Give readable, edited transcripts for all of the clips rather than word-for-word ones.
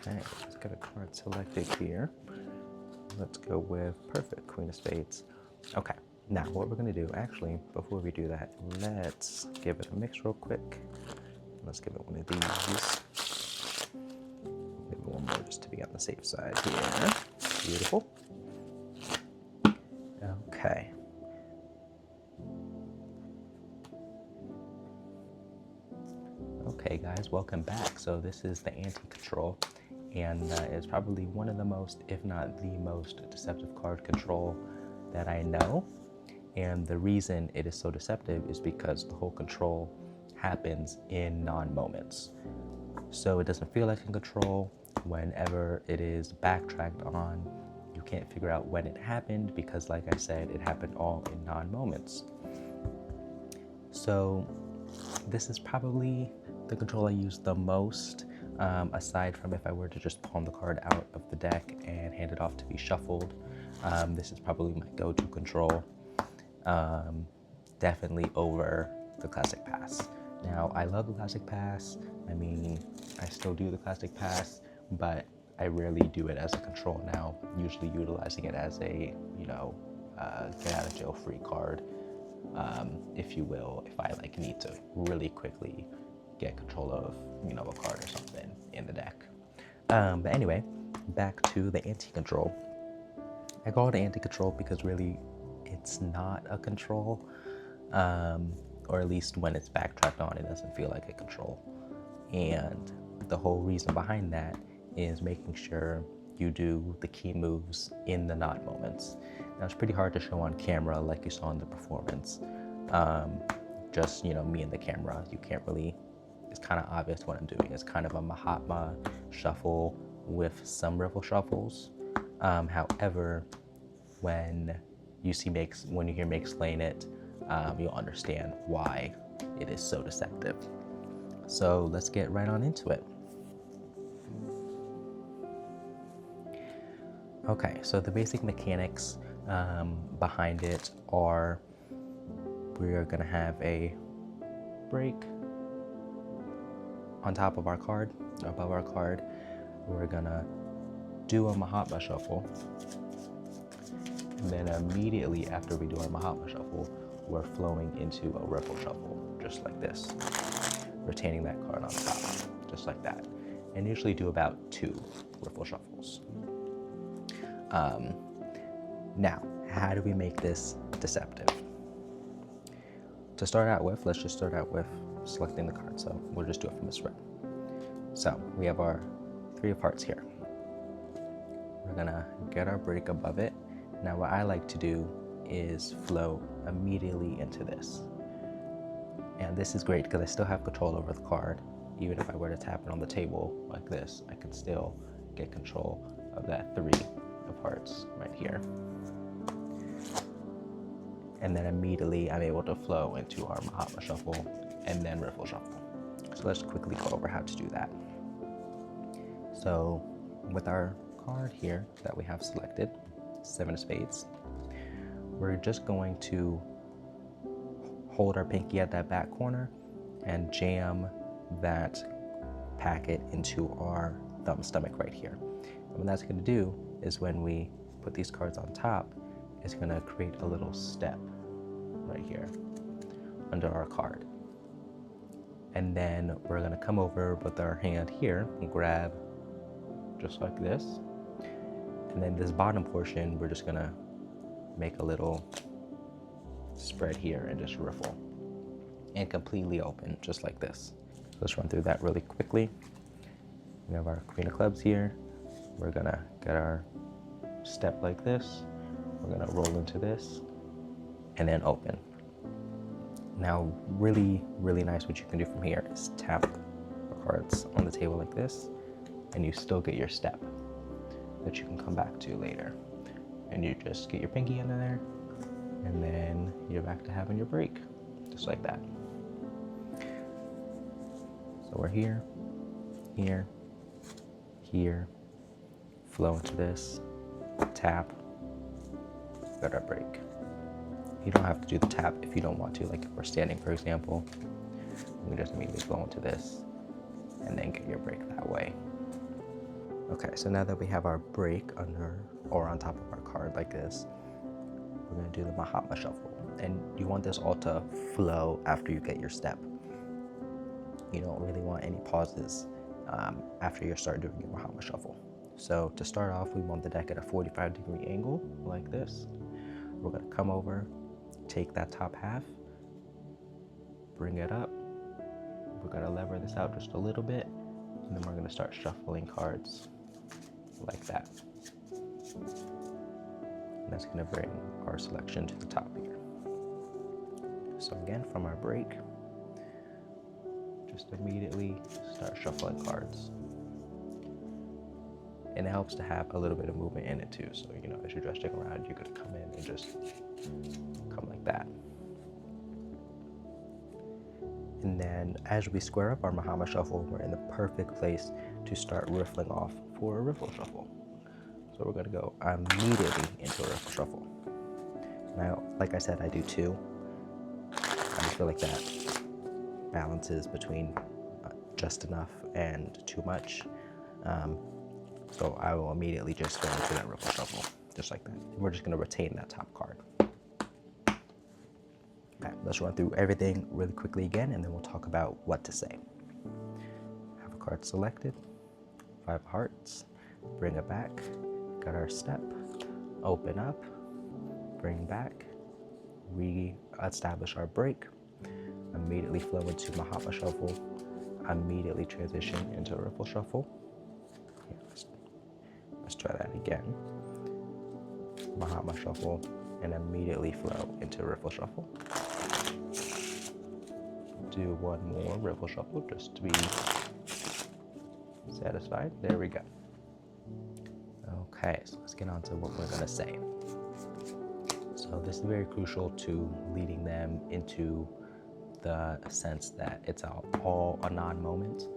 Okay, let's get a card selected here. Let's go with perfect, Queen of Spades. Okay, now what we're gonna do, actually, before we do that, let's give it a mix real quick. Let's give it one of these. Maybe one more just to be on the safe side here. Beautiful. Okay. Okay guys, welcome back. So this is the anti-control, and it's probably one of the most, if not the most deceptive card control that I know. And the reason it is so deceptive is because the whole control happens in non-moments. So it doesn't feel like a control. Whenever it is backtracked on, you can't figure out when it happened because, like I said, it happened all in non-moments. So this is probably the control I use the most, aside from if I were to just palm the card out of the deck and hand it off to be shuffled. This is probably my go-to control, definitely over the Classic Pass. Now, I love the Classic Pass. I mean, I still do the Classic Pass, but I rarely do it as a control now, usually utilizing it as a, get out of jail free card, if you will, if I need to really quickly get control of, a card or something in the deck. But anyway, back to the anti-control. I call it anti-control because really it's not a control, or at least when it's backtracked on, it doesn't feel like a control. And the whole reason behind that is making sure you do the key moves in the not moments. Now it's pretty hard to show on camera like you saw in the performance. Just, me and the camera, you can't really, it's kind of obvious what I'm doing. It's kind of a Mahatma shuffle with some riffle shuffles. However, when you hear me explain it, you'll understand why it is so deceptive. So let's get right on into it. Okay, so the basic mechanics behind it are, we are gonna have a break on top of our card, above our card. We're gonna do a Mahatma shuffle. And then immediately after we do our Mahatma shuffle, we're flowing into a riffle shuffle, just like this, retaining that card on top, just like that. And usually do about 2 riffle shuffles. Now, how do we make this deceptive? To start out with, let's just start out with selecting the card. So we'll just do it from this spread. So we have our 3 of hearts here. We're gonna get our break above it. Now what I like to do is flow immediately into this. And this is great because I still have control over the card. Even if I were to tap it on the table like this, I can still get control of that 3 of hearts right here. And then immediately I'm able to flow into our Mahatma shuffle and then riffle shuffle. So let's quickly go over how to do that. So with our card here that we have selected, 7 of spades, we're just going to hold our pinky at that back corner and jam that packet into our thumb stomach right here. And what that's going to do is when we put these cards on top, it's going to create a little step right here under our card. And then we're going to come over with our hand here and grab just like this. And then this bottom portion, we're just going to make a little spread here and just riffle and completely open just like this. Let's run through that really quickly. We have our Queen of Clubs here. We're gonna get our step like this. We're gonna roll into this and then open. Now, really, really nice what you can do from here is tap the cards on the table like this, and you still get your step that you can come back to later. And you just get your pinky into there, and then you're back to having your break, just like that. So we're here, here, here, flow into this, tap, got our break. You don't have to do the tap if you don't want to, like if we're standing, for example. You can just immediately flow into this and then get your break that way. Okay, so now that we have our break under or on top of our card like this, we're going to do the Mahatma Shuffle. And you want this all to flow after you get your step. You don't really want any pauses after you start doing your Mahatma Shuffle. So to start off, we want the deck at a 45-degree angle like this. We're going to come over, take that top half, bring it up. We're going to lever this out just a little bit, and then we're going to start shuffling cards like that. And that's going to bring our selection to the top here. So again, from our break, just immediately start shuffling cards. And it helps to have a little bit of movement in it too. So, as you're dressing around, you could come in and just come like that. And then as we square up our Mahatma Shuffle, we're in the perfect place to start riffling off for a riffle shuffle. So we're gonna go immediately into a riffle shuffle. Now, like I said, I do two. I just feel like that balances between just enough and too much. So I will immediately just go into that riffle shuffle, just like that. We're just gonna retain that top card. Okay, let's run through everything really quickly again, and then we'll talk about what to say. Have a card selected, 5 hearts, bring it back, got our step, open up, bring back, re-establish our break, immediately flow into Mahatma Shuffle, immediately transition into riffle shuffle. Yeah, let's try that again. Mahatma Shuffle, and immediately flow into riffle shuffle. Do one more riffle shuffle just to be satisfied. There we go. Okay, so let's get on to what we're gonna say. So this is very crucial to leading them into the sense that it's all a non-moment,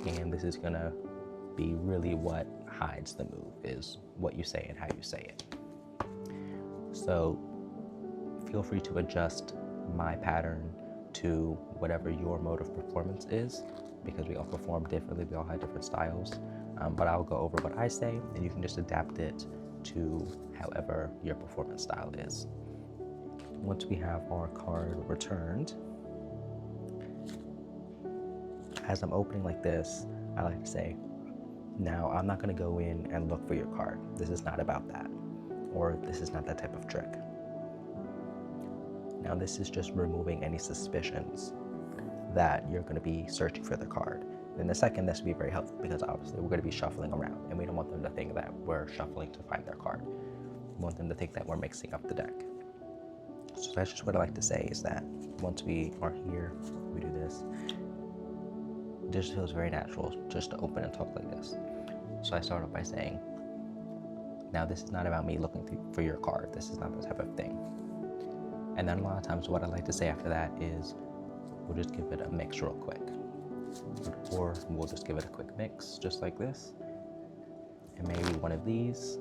and this is gonna be really what hides the move, is what you say and how you say it. So feel free to adjust my pattern to whatever your mode of performance is, because we all perform differently, we all have different styles, but I'll go over what I say, and you can just adapt it to however your performance style is. Once we have our card returned, as I'm opening like this, I like to say, now I'm not going to go in and look for your card. This is not about that, or this is not that type of trick. Now this is just removing any suspicions that you're going to be searching for the card. And the second, this will be very helpful, because obviously we're going to be shuffling around, and we don't want them to think that we're shuffling to find their card. We want them to think that we're mixing up the deck. So that's just what I like to say, is that once we are here, we do this. It just feels very natural just to open and talk like this. So I start off by saying, now this is not about me looking for your card. This is not the type of thing. And then a lot of times what I like to say after that is, we'll just give it a mix real quick. Or we'll just give it a quick mix, just like this. And maybe one of these.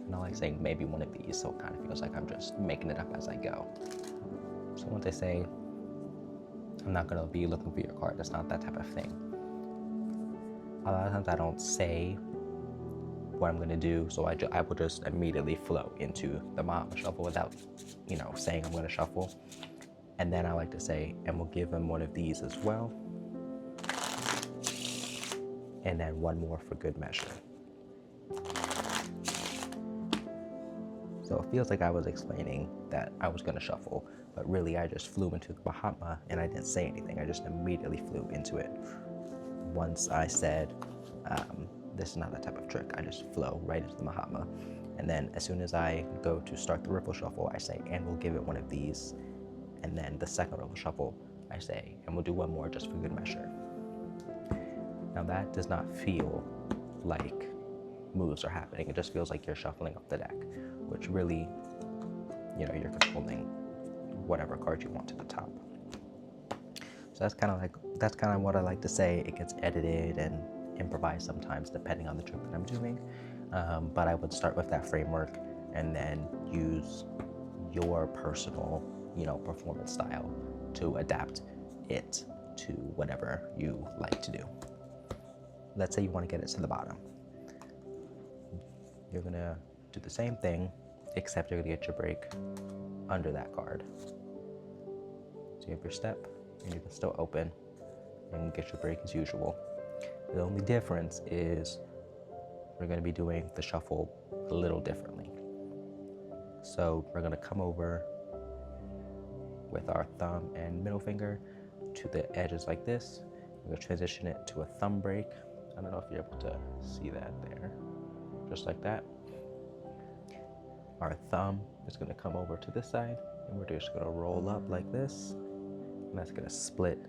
And I like saying maybe one of these, so it kind of feels like I'm just making it up as I go. So once I say, I'm not gonna be looking for your card, that's not that type of thing. A lot of times I don't say what I'm gonna do, so I will just immediately flow into the Mahatma Shuffle without, saying I'm gonna shuffle. And then I like to say, and we'll give him one of these as well. And then one more for good measure. So it feels like I was explaining that I was gonna shuffle, but really I just flew into the Mahatma and I didn't say anything. I just immediately flew into it. Once I said, this is not that type of trick, I just flow right into the Mahatma. And then as soon as I go to start the riffle shuffle, I say, and we'll give it one of these. And then the second riffle shuffle, I say, and we'll do one more just for good measure. Now that does not feel like moves are happening. It just feels like you're shuffling up the deck, which really, you're controlling whatever card you want to the top. So that's kind of what I like to say. It gets edited and improvised sometimes depending on the trick that I'm doing. But I would start with that framework and then use your personal, performance style to adapt it to whatever you like to do. let's say you want to get it to the bottom. You're gonna do the same thing, except you're gonna get your break under that card. So you have your step, and you can still open and get your break as usual. The only difference is we're gonna be doing the shuffle a little differently. So we're gonna come over with our thumb and middle finger to the edges like this. We're gonna transition it to a thumb break. I don't know if you're able to see that there, just like that. Our thumb is gonna come over to this side, and we're just gonna roll up like this, and that's gonna split.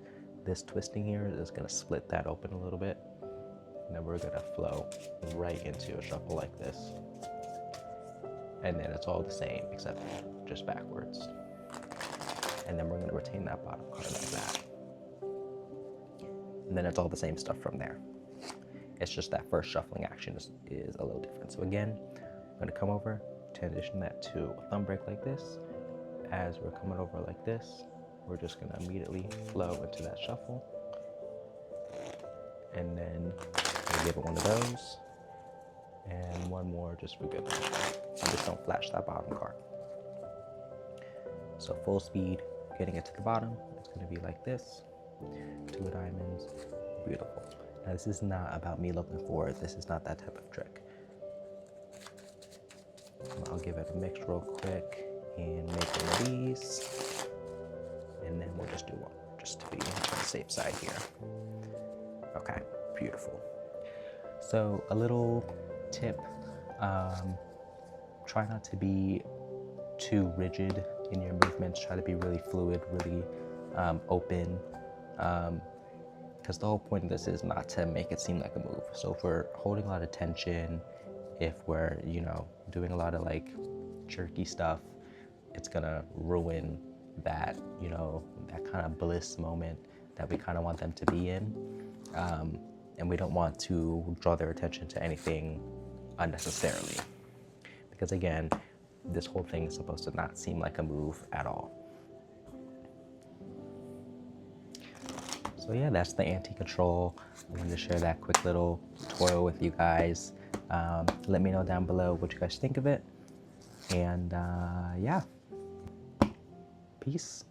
This twisting here is gonna split that open a little bit, and then we're gonna flow right into a shuffle like this. And then it's all the same, except just backwards. And then we're gonna retain that bottom card like that. And then it's all the same stuff from there. It's just that first shuffling action is a little different. So again, I'm gonna come over, transition that to a thumb break like this. As we're coming over like this, we're just gonna immediately flow into that shuffle. And then we'll give it one of those. And one more just for good measure. And just don't flash that bottom card. So full speed, getting it to the bottom, it's gonna be like this. 2 diamonds, beautiful. Now this is not about me looking forward. This is not that type of trick. I'll give it a mix real quick and make one of these. And then we'll just do one, just to be on the safe side here. Okay, beautiful. So a little tip, try not to be too rigid in your movements. Try to be really fluid, really open, because the whole point of this is not to make it seem like a move. So if we're holding a lot of tension, if we're, doing a lot of like jerky stuff, it's gonna ruin that, that kind of bliss moment that we kind of want them to be in. And we don't want to draw their attention to anything unnecessarily. Because again, this whole thing is supposed to not seem like a move at all. So yeah, that's the anti-control. I wanted to share that quick little tutorial with you guys. Let me know down below what you guys think of it. And yeah, peace.